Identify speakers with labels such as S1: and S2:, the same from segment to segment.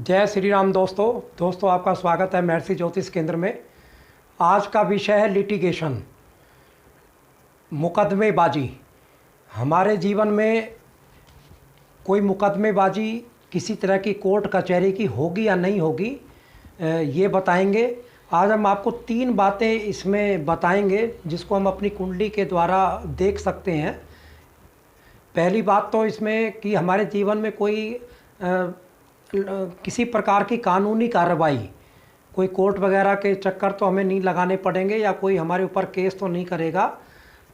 S1: जय श्री राम दोस्तों आपका स्वागत है महर्षि ज्योतिष केंद्र में। आज का विषय है लिटिगेशन, मुकदमेबाजी। हमारे जीवन में कोई मुकदमेबाजी किसी तरह की कोर्ट कचहरी की होगी या नहीं होगी, ये बताएंगे। आज हम आपको 3 बातें इसमें बताएंगे जिसको हम अपनी कुंडली के द्वारा देख सकते हैं। पहली बात तो इसमें कि हमारे जीवन में कोई किसी प्रकार की कानूनी कार्रवाई, कोई कोर्ट वगैरह के चक्कर तो हमें नहीं लगाने पड़ेंगे या कोई हमारे ऊपर केस तो नहीं करेगा।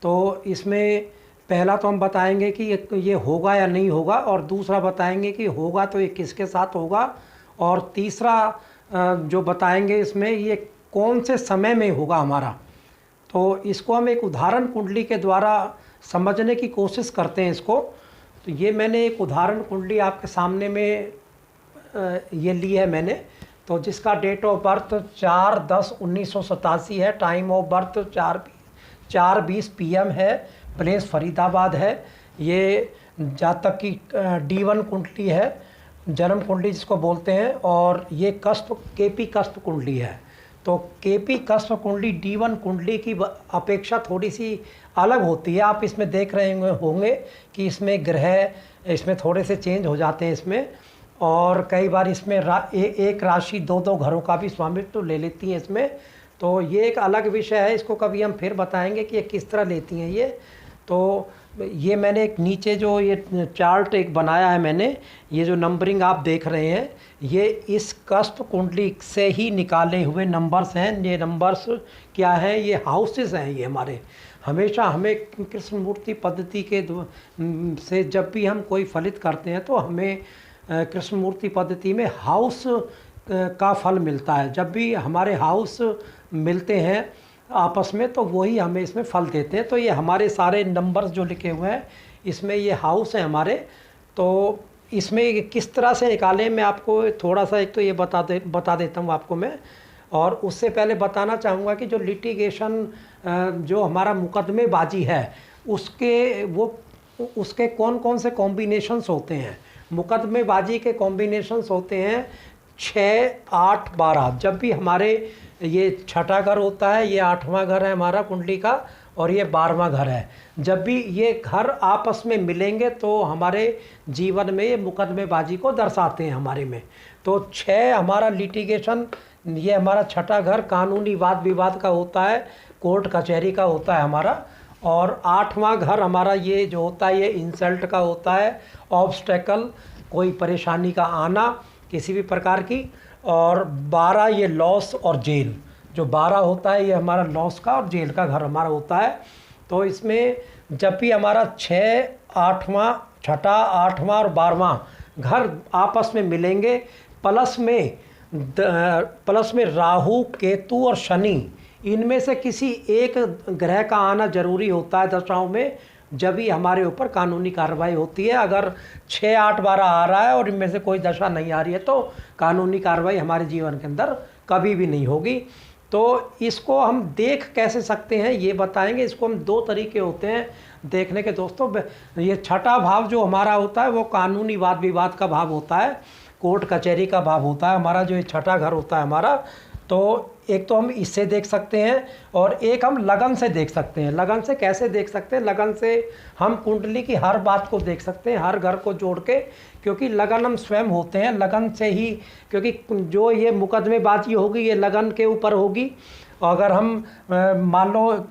S1: तो इसमें पहला तो हम बताएंगे कि ये होगा या नहीं होगा, और दूसरा बताएंगे कि होगा तो ये किसके साथ होगा, और तीसरा जो बताएंगे इसमें ये कौन से समय में होगा हमारा। तो इसको हम एक उदाहरण कुंडली के द्वारा समझने की कोशिश करते हैं इसको। तो ये मैंने एक उदाहरण कुंडली आपके सामने में ये ली है मैंने, तो जिसका डेट ऑफ बर्थ 4/10/1987 है, टाइम ऑफ बर्थ 4:20 PM है, प्लेस फरीदाबाद है। ये जातक की D1 कुंडली है, जन्म कुंडली जिसको बोलते हैं, और ये कस्प KP कस्प कुंडली है। तो KP कस्प कुंडली D1 कुंडली की अपेक्षा थोड़ी सी अलग होती है। आप इसमें देख रहे होंगे कि इसमें ग्रह इसमें थोड़े से चेंज हो जाते हैं इसमें, और कई बार इसमें एक राशि 2-2 घरों का भी स्वामित्व तो ले लेती हैं इसमें। तो ये एक अलग विषय है, इसको कभी हम फिर बताएंगे कि ये किस तरह लेती हैं ये। तो ये मैंने एक नीचे जो ये चार्ट एक बनाया है मैंने, ये जो नंबरिंग आप देख रहे हैं ये इस कस्प कुंडली से ही निकाले हुए नंबर्स हैं। ये नंबर्स क्या हैं? ये हाउसेस हैं। ये हमारे हमेशा हमें कृष्ण मूर्ति पद्धति के से जब भी हम कोई फलित करते हैं तो हमें कृष्ण मूर्ति पद्धति में हाउस का फल मिलता है। जब भी हमारे हाउस मिलते हैं आपस में तो वही हमें इसमें फल देते हैं। तो ये हमारे सारे नंबर्स जो लिखे हुए हैं इसमें ये हाउस है हमारे। तो इसमें किस तरह से निकालें मैं आपको थोड़ा सा एक तो ये बता देता हूँ आपको मैं। और उससे पहले बताना चाहूँगा कि जो लिटिगेशन जो हमारा मुकदमेबाजी है उसके कौन कौन से कॉम्बिनेशंस होते हैं। मुकदमेबाजी के कॉम्बिनेशंस होते हैं 6, 8, 12। जब भी हमारे ये छठा घर होता है, ये 8वां घर है हमारा कुंडली का, और ये 12वां घर है। जब भी ये घर आपस में मिलेंगे तो हमारे जीवन में ये मुकदमेबाजी को दर्शाते हैं हमारे में। तो 6 हमारा लिटिगेशन, ये हमारा छठा घर कानूनी वाद विवाद का होता है, कोर्ट कचहरी का होता है हमारा। और 8वां घर हमारा ये जो होता है ये इंसल्ट का होता है, ऑब्स्टेकल, कोई परेशानी का आना किसी भी प्रकार की। और 12 ये लॉस और जेल, जो 12 होता है ये हमारा लॉस का और जेल का घर हमारा होता है। तो इसमें जब भी हमारा 6, 8वां, छठा, 8वां और 12वां घर आपस में मिलेंगे, प्लस में राहु, केतु और शनि, इनमें से किसी एक ग्रह का आना जरूरी होता है दशाओं में, जब ही हमारे ऊपर कानूनी कार्रवाई होती है। अगर 6, 8, 12 आ रहा है और इनमें से कोई दशा नहीं आ रही है तो कानूनी कार्रवाई हमारे जीवन के अंदर कभी भी नहीं होगी। तो इसको हम देख कैसे सकते हैं ये बताएंगे। इसको हम 2 तरीके होते हैं देखने के दोस्तों। ये छठा भाव जो हमारा होता है वो कानूनी वाद विवाद का भाव होता है, कोर्ट कचहरी का भाव होता है हमारा, जो ये छठा घर होता है हमारा। तो एक तो हम इससे देख सकते हैं और एक हम लगन से देख सकते हैं। लगन से कैसे देख सकते हैं? लगन से हम कुंडली की हर बात को देख सकते हैं, हर घर को जोड़ के, क्योंकि लगन हम स्वयं होते हैं। लगन से ही, क्योंकि जो ये मुकदमेबाजी होगी ये लगन के ऊपर होगी। अगर हम मान लो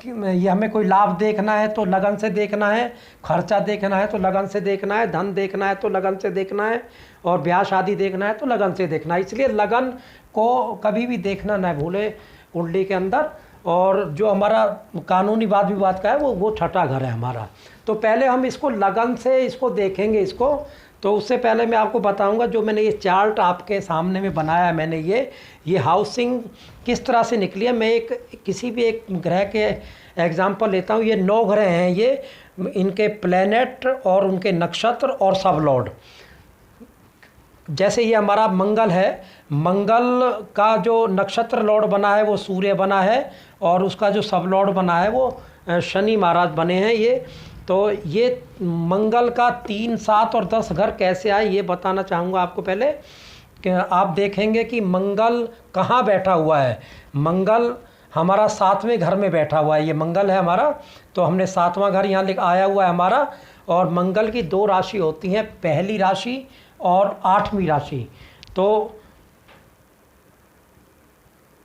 S1: ये हमें कोई लाभ देखना है तो लगन से देखना है, खर्चा देखना है तो लगन से देखना है, धन देखना है तो लगन से देखना है, और ब्याह शादी देखना है तो लगन से देखना है। इसलिए लगन को कभी भी देखना न भूले कुंडली के अंदर। और जो हमारा कानूनी वाद विवाद का है वो छठा घर है हमारा। तो पहले हम इसको लगन से इसको देखेंगे इसको। तो उससे पहले मैं आपको बताऊंगा, जो मैंने ये चार्ट आपके सामने में बनाया है मैंने, ये हाउसिंग किस तरह से निकली है। मैं किसी भी एक ग्रह के एग्जांपल लेता हूँ। ये 9 ग्रह हैं, ये इनके प्लैनेट और उनके नक्षत्र और सब लॉर्ड। जैसे ये हमारा मंगल है, मंगल का जो नक्षत्र लॉर्ड बना है वो सूर्य बना है, और उसका जो सब लॉर्ड बना है वो शनि महाराज बने हैं ये। तो ये मंगल का 3, 7 और 10 घर कैसे आए ये बताना चाहूँगा आपको पहले। आप देखेंगे कि मंगल कहाँ बैठा हुआ है। मंगल हमारा 7वें घर में बैठा हुआ है, ये मंगल है हमारा, तो हमने 7वां घर यहाँ लिख आया हुआ है हमारा। और मंगल की 2 राशि होती हैं, पहली राशि और 8वीं राशि। तो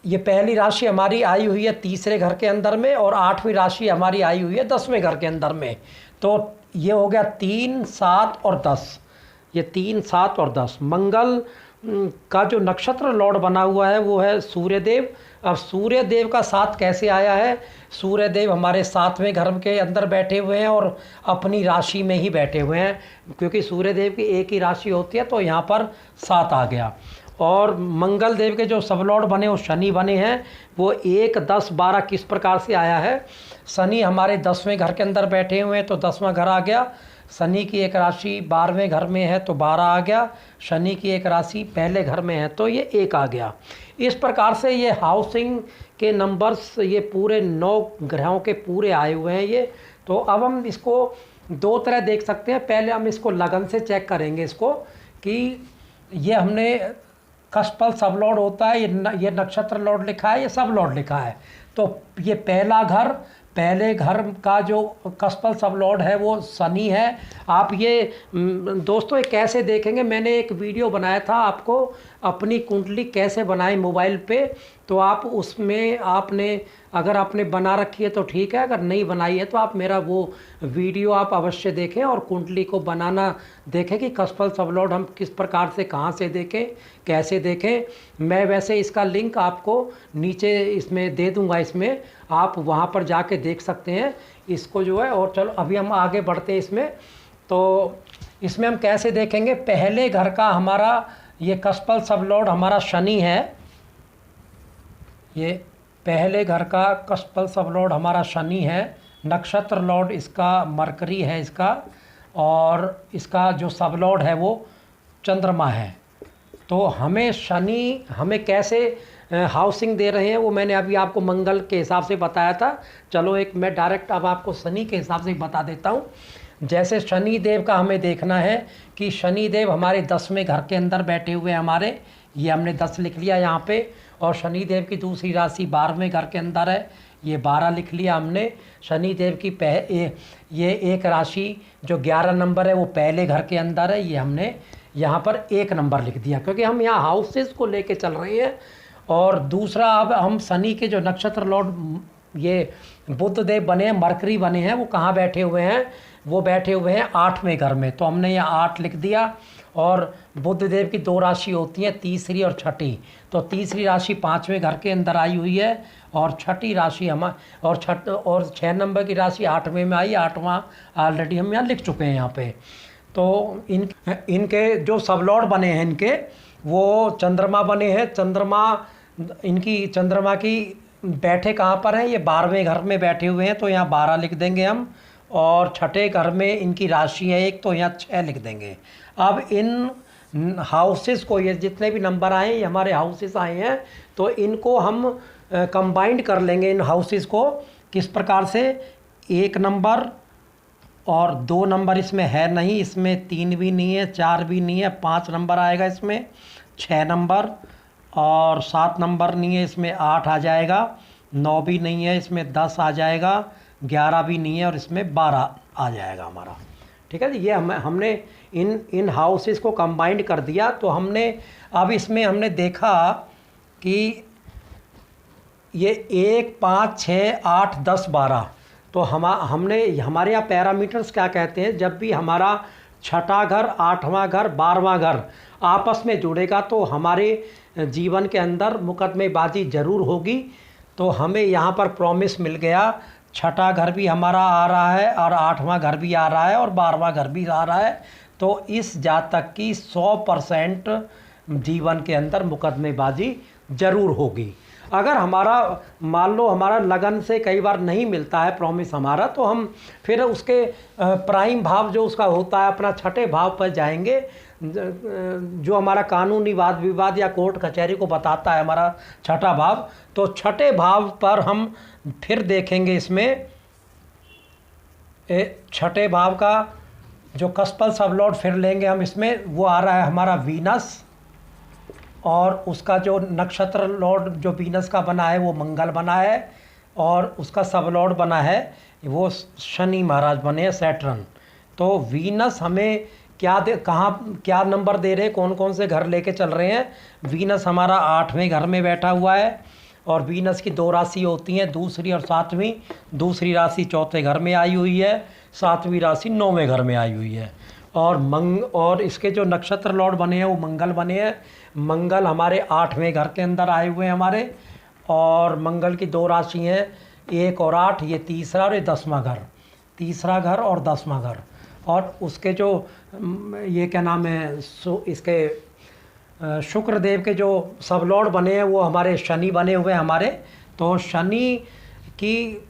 S1: ये पहली राशि हमारी आई हुई है 3रे घर के अंदर में, और 8वीं राशि हमारी आई हुई है 10वें घर के अंदर में। तो ये हो गया 3, 7 और 10, ये 3, 7 और 10। मंगल का जो नक्षत्र लॉर्ड बना हुआ है वो है सूर्यदेव। अब सूर्यदेव का साथ कैसे आया है, सूर्यदेव हमारे 7वें घर के अंदर बैठे हुए हैं और अपनी राशि में ही बैठे हुए हैं, क्योंकि सूर्यदेव की एक ही राशि होती है, तो यहाँ पर 7 आ गया। और मंगल देव के जो सब लॉर्ड बने वो शनि बने हैं, वो 1, 10, 12 किस प्रकार से आया है। शनि हमारे 10वें घर के अंदर बैठे हुए हैं, तो 10वां घर आ गया। शनि की एक राशि 12वें घर में है, तो 12 आ गया। शनि की एक राशि पहले घर में है, तो ये 1 आ गया। इस प्रकार से ये हाउसिंग के नंबर्स ये पूरे 9 ग्रहों के पूरे आए हुए हैं ये। तो अब हम इसको 2 तरह देख सकते हैं। पहले हम इसको लगन से चेक करेंगे इसको, कि ये हमने कस्पल सब लॉर्ड होता है, ये नक्षत्र लॉर्ड लिखा है, ये सब लॉर्ड लिखा है। तो ये पहला घर, पहले घर का जो कस्पल सब लॉर्ड है वो शनि है। आप ये दोस्तों ये कैसे देखेंगे, मैंने एक वीडियो बनाया था आपको अपनी कुंडली कैसे बनाएं मोबाइल पे, तो आप उसमें आपने अगर आपने बना रखी है तो ठीक है, अगर नहीं बनाई है तो आप मेरा वो वीडियो आप अवश्य देखें और कुंडली को बनाना देखें कि कस्पल सब लॉर्ड हम किस प्रकार से कहाँ से देखें, कैसे देखें। मैं वैसे इसका लिंक आपको नीचे इसमें दे दूंगा, इसमें आप वहाँ पर जाके देख सकते हैं इसको जो है। और चलो अभी हम आगे बढ़ते हैं इसमें। तो इसमें हम कैसे देखेंगे, पहले घर का हमारा ये कस्पल सब लॉर्ड हमारा शनि है, ये पहले घर का कस्पल सब लॉर्ड हमारा शनि है। नक्षत्र लॉर्ड इसका मरकरी है इसका, और इसका जो सब लॉर्ड है वो चंद्रमा है। तो हमें शनि हमें कैसे हाउसिंग दे रहे हैं वो मैंने अभी आपको मंगल के हिसाब से बताया था। चलो एक मैं डायरेक्ट अब आपको शनि के हिसाब से बता देता हूँ। जैसे शनि देव का हमें देखना है कि शनि देव हमारे 10वें घर के अंदर बैठे हुए हैं हमारे, ये हमने 10 लिख लिया यहाँ पे। और शनि देव की दूसरी राशि 12वें घर के अंदर है, ये 12 लिख लिया हमने। शनि देव की ये एक राशि जो 11 नंबर है वो पहले घर के अंदर है, ये हमने यहाँ पर 1 नंबर लिख दिया, क्योंकि हम यहाँ हाउसेस को लेके चल रहे हैं। और दूसरा अब हम शनि के जो नक्षत्र लॉर्ड ये बुध देव बने हैं, मरकरी बने हैं, वो कहाँ बैठे हुए हैं, वो बैठे हुए हैं 8वें घर में, तो हमने यहाँ 8 लिख दिया। और बुध देव की 2 राशि होती हैं, तीसरी और छठी, तो तीसरी राशि 5वें घर के अंदर आई हुई है, और छठी राशि हम और 6 नंबर की राशि 8वें में आई, 8वां ऑलरेडी हम यहाँ लिख चुके हैं यहाँ पे। तो इनके जो सब लॉर्ड बने हैं इनके वो चंद्रमा बने हैं। चंद्रमा इनकी चंद्रमा की बैठे कहाँ पर हैं, ये 12वें घर में बैठे हुए हैं, तो यहाँ 12 लिख देंगे हम। और छठे घर में इनकी राशि है 1, तो यहाँ 6 लिख देंगे। अब इन हाउसेस को, ये जितने भी नंबर आए ये हमारे हाउसेस आए हैं, तो इनको हम कंबाइंड कर लेंगे इन हाउसेस को। किस प्रकार से, 1 नंबर और 2 नंबर इसमें है नहीं, इसमें 3 भी नहीं है, 4 भी नहीं है, 5 नंबर आएगा इसमें, 6 नंबर और 7 नंबर नहीं है, इसमें 8 आ जाएगा, 9 भी नहीं है, इसमें 10 आ जाएगा, 11 भी नहीं है और इसमें 12 आ जाएगा हमारा। ठीक है जी, ये हमने इन हाउसेस को कंबाइंड कर दिया। तो हमने अब इसमें हमने देखा कि ये 1, 5, 6, 8, 10, 12, तो हमने हमारे यहाँ पैरामीटर्स क्या कहते हैं, जब भी हमारा छठा घर, 8वां घर, 12वां घर आपस में जुड़ेगा तो हमारे जीवन के अंदर मुकदमेबाजी ज़रूर होगी। तो हमें यहाँ पर प्रॉमिस मिल गया, छठा घर भी हमारा आ रहा है और 8वां घर भी आ रहा है और 12वां घर भी आ रहा है। तो इस जातक की 100% जीवन के अंदर मुकदमेबाजी ज़रूर होगी। अगर हमारा मान लो हमारा लगन से कई बार नहीं मिलता है प्रॉमिस हमारा, तो हम फिर उसके प्राइम भाव जो उसका होता है अपना छठे भाव पर जाएंगे, जो हमारा कानूनी वाद विवाद या कोर्ट कचहरी को बताता है हमारा छठा भाव। तो छठे भाव पर हम फिर देखेंगे इसमें छठे भाव का जो कस्पल सब लॉर्ड फिर लेंगे हम, इसमें वो आ रहा है हमारा वीनस, और उसका जो नक्षत्र लॉर्ड जो वीनस का बना है वो मंगल बना है, और उसका सब लॉर्ड बना है वो शनि महाराज बने हैं, सैटर्न। तो वीनस हमें क्या दे, कहाँ क्या नंबर दे रहे हैं, कौन कौन से घर लेके चल रहे हैं। वीनस हमारा 8वें घर में बैठा हुआ है, और वीनस की 2 राशि होती हैं, दूसरी और 7वीं। दूसरी राशि 4थे घर में आई हुई है, 7वीं राशि 9वें घर में आई हुई है। और इसके जो नक्षत्र लॉर्ड बने हैं वो मंगल बने हैं। मंगल हमारे 8वें घर के अंदर आए हुए हैं हमारे, और मंगल की 2 राशि हैं, 1 और 8, ये तीसरा और ये 10वां घर, तीसरा घर और 10वां घर। और उसके जो ये क्या नाम है, इसके शुक्र देव के जो सब लॉर्ड बने हैं वो हमारे शनि बने हुए हैं हमारे। तो शनि की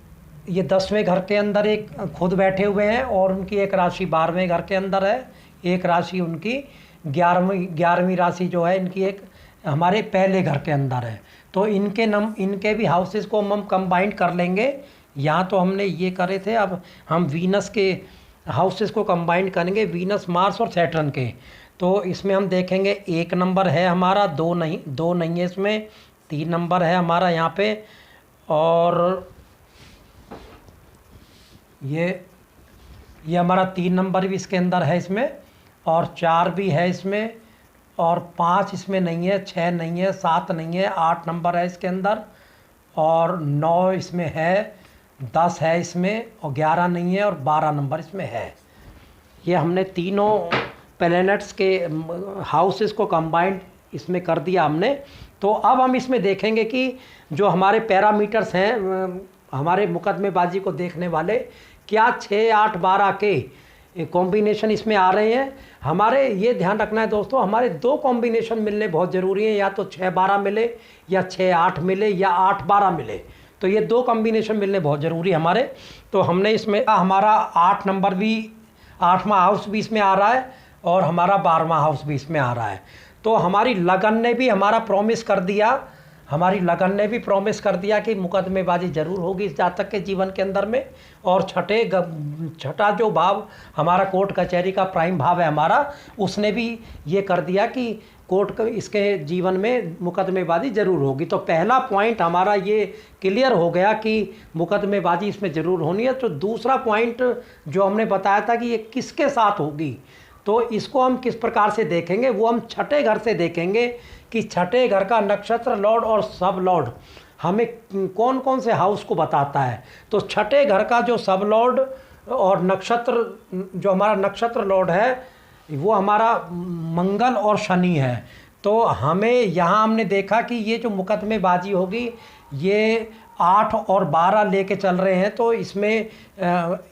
S1: ये 10वें घर के अंदर एक खुद बैठे हुए हैं, और उनकी एक राशि 12वें घर के अंदर है, एक राशि उनकी 11वीं राशि जो है इनकी एक हमारे पहले घर के अंदर है। तो इनके भी हाउसेस को हम कंबाइंड कर लेंगे। यहाँ तो हमने ये करे थे, अब हम वीनस के हाउसेस को कंबाइंड करेंगे, वीनस, मार्स और सैटर्न के। तो इसमें हम देखेंगे 1 नंबर है हमारा, 2 नहीं है इसमें, 3 नंबर है हमारा यहाँ पे, और ये हमारा 3 नंबर भी इसके अंदर है इसमें, और 4 भी है इसमें, और 5 इसमें नहीं है, 6 नहीं है, 7 नहीं है, 8 नंबर है इसके अंदर, और 9 इसमें है, 10 है इसमें, और 11 नहीं है, और 12 नंबर इसमें है। ये हमने तीनों प्लैनेट्स के हाउसेस को कंबाइंड इसमें कर दिया हमने। तो अब हम इसमें देखेंगे कि जो हमारे पैरामीटर्स हैं हमारे मुकदमेबाजी को देखने वाले, क्या 6, 8, 12 के कॉम्बिनेशन इसमें आ रहे हैं। हमारे ये ध्यान रखना है दोस्तों, हमारे 2 कॉम्बिनेशन मिलने बहुत ज़रूरी है, या तो 6, 12 मिले, या 6, 8 मिले, या 8, 12 मिले। तो ये 2 कॉम्बिनेशन मिलने बहुत ज़रूरी है हमारे। तो हमने इसमें हमारा 8 नंबर भी, 8वां हाउस भी इसमें आ रहा है, और हमारा 12वां हाउस भी इसमें आ रहा है। तो हमारी लगन ने भी हमारा प्रॉमिस कर दिया, हमारी लगन ने भी प्रॉमिस कर दिया कि मुकदमेबाजी ज़रूर होगी इस जातक के जीवन के अंदर में। और छठा जो भाव हमारा कोर्ट कचहरी का प्राइम भाव है हमारा, उसने भी ये कर दिया कि कोर्ट इसके जीवन में मुकदमेबाजी ज़रूर होगी। तो पहला पॉइंट हमारा ये क्लियर हो गया कि मुकदमेबाजी इसमें ज़रूर होनी है। तो दूसरा पॉइंट जो हमने बताया था कि ये किसके साथ होगी, तो इसको हम किस प्रकार से देखेंगे, वो हम छठे घर से देखेंगे कि छठे घर का नक्षत्र लॉर्ड और सब लॉर्ड हमें कौन कौन से हाउस को बताता है। तो छठे घर का जो सब लॉर्ड और नक्षत्र, जो हमारा नक्षत्र लॉर्ड है वो हमारा मंगल और शनि है। तो हमें यहाँ हमने देखा कि ये जो मुकदमेबाजी होगी ये 8 और 12 लेके चल रहे हैं। तो इसमें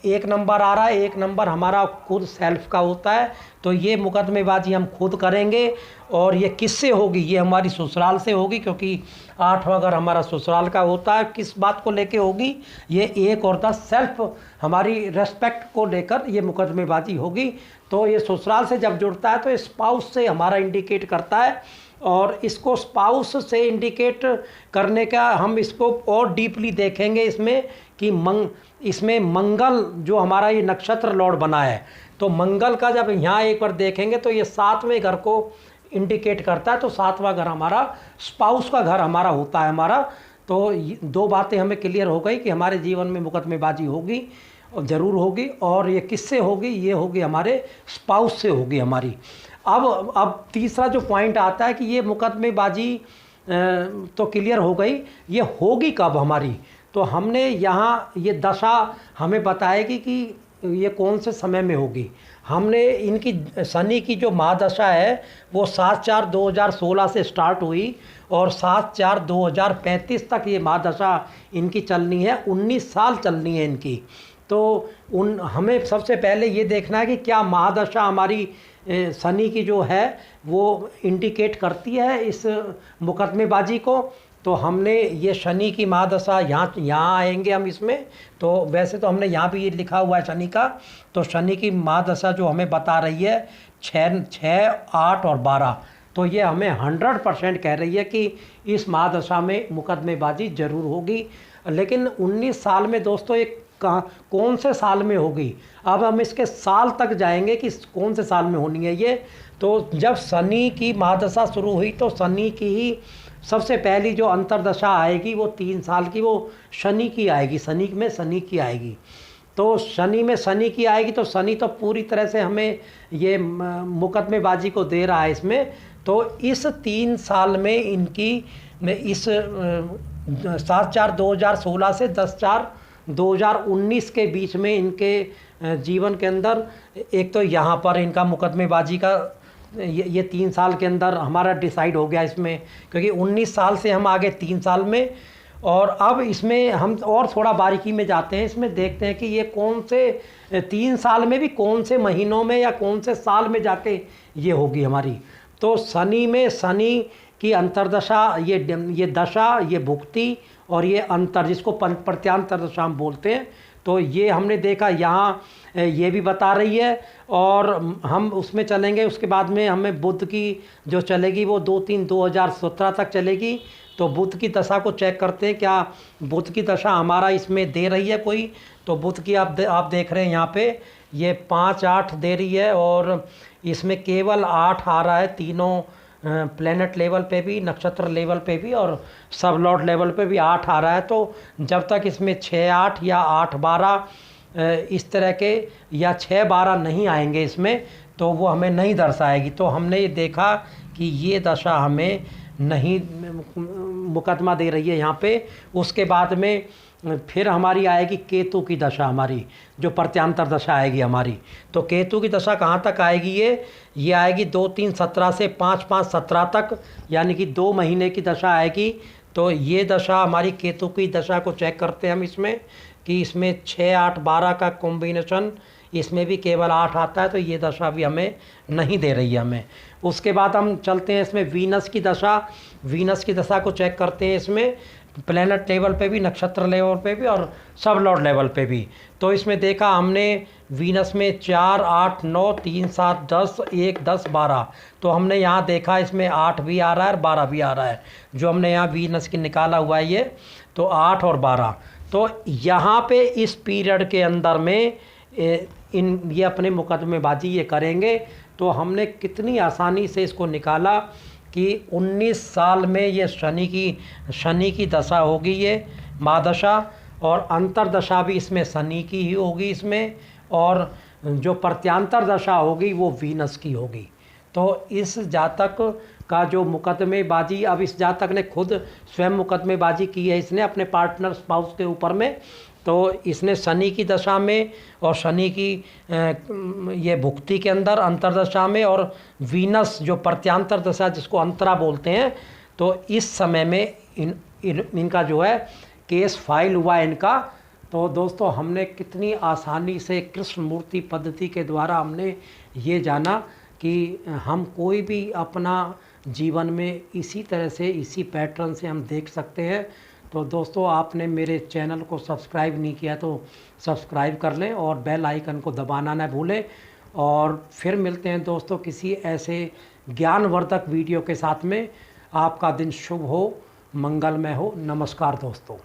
S1: 1 नंबर आ रहा है, 1 नंबर हमारा खुद सेल्फ का होता है। तो ये मुकदमेबाजी हम खुद करेंगे, और ये किससे होगी, ये हमारी ससुराल से होगी, क्योंकि 8वां घर हमारा ससुराल का होता है। किस बात को लेके होगी, ये 1 और 10 सेल्फ हमारी रेस्पेक्ट को लेकर ये मुकदमेबाजी होगी। तो ये ससुराल से जब जुड़ता है तो स्पाउस से हमारा इंडिकेट करता है, और इसको स्पाउस से इंडिकेट करने का हम इसको और डीपली देखेंगे इसमें कि इसमें मंगल जो हमारा ये नक्षत्र लॉर्ड बना है, तो मंगल का जब यहाँ एक बार देखेंगे तो ये 7वें घर को इंडिकेट करता है। तो 7वां घर हमारा स्पाउस का घर हमारा होता है हमारा। तो 2 बातें हमें क्लियर हो गई कि हमारे जीवन में मुकदमेबाजी होगी और ज़रूर होगी, और ये किससे होगी, ये होगी हमारे स्पाउस से होगी हमारी। अब तीसरा जो पॉइंट आता है कि ये मुकदमेबाजी तो क्लियर हो गई, ये होगी कब हमारी। तो हमने यहाँ ये दशा हमें बताएगी कि ये कौन से समय में होगी। हमने इनकी शनि की जो महादशा है वो 7/4/2016 से स्टार्ट हुई, और 7/4/2035 तक ये महादशा इनकी चलनी है, 19 साल चलनी है इनकी। तो हमें सबसे पहले ये देखना है कि क्या महादशा हमारी शनि की जो है वो इंडिकेट करती है इस मुकदमेबाजी को। तो हमने ये शनि की महादशा यहाँ आएंगे हम इसमें। तो वैसे तो हमने यहाँ भी ये लिखा हुआ है शनि का। तो शनि की महादशा जो हमें बता रही है 6, 8 और 12, तो ये हमें 100% कह रही है कि इस महादशा में मुकदमेबाजी ज़रूर होगी। लेकिन 19 साल में दोस्तों एक कौन से साल में होगी, अब हम इसके साल तक जाएंगे कि कौन से साल में होनी है ये। तो जब शनि की महादशा शुरू हुई तो शनि की ही सबसे पहली जो अंतर्दशा आएगी वो 3 साल की, वो शनि की आएगी, शनि में शनि की आएगी। तो शनि में शनि की आएगी तो शनि तो पूरी तरह से हमें ये मुकदमेबाजी को दे रहा है इसमें। तो इस 3 साल में इनकी इस 7/4/2016 से 10/4/2019 के बीच में इनके जीवन के अंदर एक तो यहाँ पर इनका मुकदमेबाजी का ये 3 साल के अंदर हमारा डिसाइड हो गया इसमें, क्योंकि 19 साल से हम आगे 3 साल में। और अब इसमें हम और थोड़ा बारीकी में जाते हैं, इसमें देखते हैं कि ये कौन से 3 साल में भी कौन से महीनों में या कौन से साल में जाके ये होगी हमारी। तो शनि में शनि की अंतर्दशा, ये दशा, ये भुक्ति और ये अंतर, जिसको प्रत्यांतर दशा हम बोलते हैं। तो ये हमने देखा यहाँ ये भी बता रही है, और हम उसमें चलेंगे। उसके बाद में हमें बुध की जो चलेगी वो 2/3/2017 तक चलेगी। तो बुध की दशा को चेक करते हैं, क्या बुध की दशा हमारा इसमें दे रही है कोई। तो बुध की आप देख रहे हैं यहाँ पे ये 5/8 दे रही है, और इसमें केवल 8 आ रहा है, तीनों प्लेनेट लेवल पे भी, नक्षत्र लेवल पे भी और सब लॉर्ड लेवल पे भी 8 आ रहा है। तो जब तक इसमें 6/8 या 8/12 इस तरह के या 6/12 नहीं आएंगे इसमें, तो वो हमें नहीं दर्शाएगी। तो हमने ये देखा कि ये दशा हमें नहीं मुकदमा दे रही है यहाँ पे। उसके बाद में फिर हमारी आएगी केतु की दशा, हमारी जो प्रत्यांतर दशा आएगी हमारी। तो केतु की दशा कहाँ तक आएगी, ये आएगी 2/3/17 से 5/5/17 तक, यानी कि 2 महीने की दशा आएगी। तो ये दशा हमारी केतु की दशा को चेक करते हैं हम इसमें, कि इसमें 6/8/12 का कॉम्बिनेशन, इसमें भी केवल 8 आता है। तो ये दशा भी हमें नहीं दे रही है हमें। उसके बाद हम चलते हैं इसमें वीनस की दशा। वीनस की दशा को चेक करते हैं इसमें, प्लेनेट लेवल पे भी, नक्षत्र लेवल पे भी और सब लॉर्ड लेवल पे भी। तो इसमें देखा हमने वीनस में 4, 8, 9, 3, 7, 10, 1, 10, 12। तो हमने यहाँ देखा इसमें 8 भी आ रहा है और 12 भी आ रहा है, जो हमने यहाँ वीनस की निकाला हुआ है ये। तो 8 और 12, तो यहाँ पे इस पीरियड के अंदर में ये अपने मुकदमेबाजी ये करेंगे। तो हमने कितनी आसानी से इसको निकाला कि 19 साल में ये शनि की दशा होगी, ये महादशा, और अंतरदशा भी इसमें शनि की ही होगी इसमें, और जो प्रत्यांतर दशा होगी वो वीनस की होगी। तो इस जातक का जो मुकदमेबाजी, अब इस जातक ने खुद स्वयं मुकदमेबाजी की है इसने अपने पार्टनर स्पाउस के ऊपर में। तो इसने शनि की दशा में और शनि की ये भुक्ति के अंदर अंतरदशा में, और वीनस जो प्रत्यांतर दशा जिसको अंतरा बोलते हैं, तो इस समय में इनका जो है केस फाइल हुआ है इनका। तो दोस्तों हमने कितनी आसानी से कृष्ण मूर्ति पद्धति के द्वारा हमने ये जाना कि हम कोई भी अपना जीवन में इसी तरह से, इसी पैटर्न से हम देख सकते हैं। तो दोस्तों आपने मेरे चैनल को सब्सक्राइब नहीं किया तो सब्सक्राइब कर लें और बेल आइकन को दबाना ना भूलें। और फिर मिलते हैं दोस्तों किसी ऐसे ज्ञानवर्धक वीडियो के साथ में। आपका दिन शुभ हो, मंगलमय हो। नमस्कार दोस्तों।